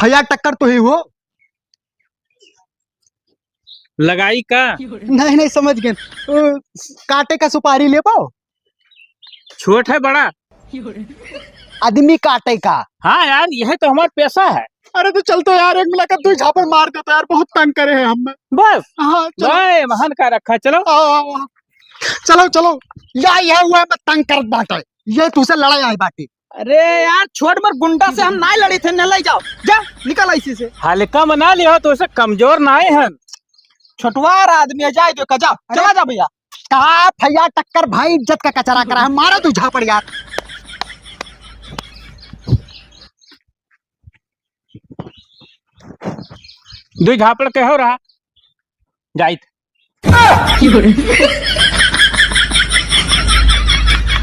भैया टक्कर तो ही हो। लगाई का? नहीं नहीं समझ गए। काटे का सुपारी ले पाओ। छोट है बड़ा? आदमी काटे का। हाँ यार, यह तो हमारा पैसा है। अरे तो चल तो यार, एक मुलाकात तू झापड़ मार देता यार, बहुत तंग करे हैं हम। बस हाँ चलो। महान का रखा, चलो आओ। चलो चलो। या यह हुआ मैं तंग कर बाटे, ये तुझसे लड़ाई आई बाटे। अरे यार छोड़ मर, गुंडा से हम ना लड़ी थे, न ले जाओ, जा निकल ऐसी से। हल्का मना लिया तो उसे कमजोर ना आए हैं। छोटवार आदमी है, जाए दो जा, चला जा भैया। कहा भैया टक्कर भाई, इज्जत का कचरा करा है, मारा तू झापड़ यार। दो झापड़ के हो रहा जाइत।